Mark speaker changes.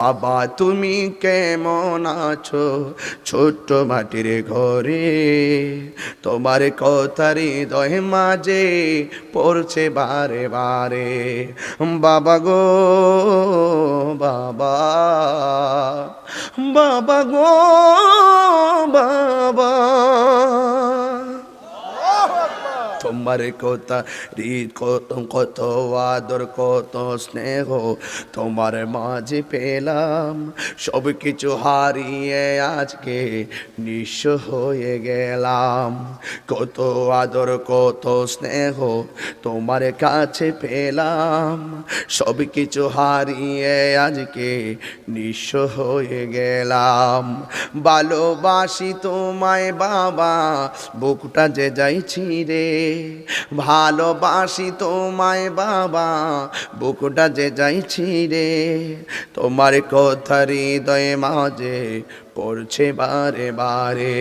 Speaker 1: বাবা তুমি কেমন আছো ছোট্ট মাটির ঘরে, তোমার কথার হৃদয় মাঝে পড়ছে বারে বারে। বাবা গো বাবা, বাবা গো বাবা, তোমার কথা কত কত আদর কত স্নেহ তোমার মাঝে পেলাম, সব কিছু হারিয়ে আজকে নিঃস্ব হয়ে গেলাম। কত আদর কত স্নেহ তোমার কাছে পেলাম, সব কিছু হারিয়ে আজকে নিঃস্ব হয়ে গেলাম। ভালোবাসি তোমায় বাবা, বুকটা যে যাইছি রে, ভালোবাসি তোমায় বাবা, বুকটা যে যাইছি রে। তোমার কথা হৃদয়ে মাঝে পড়ছে বারে বারে।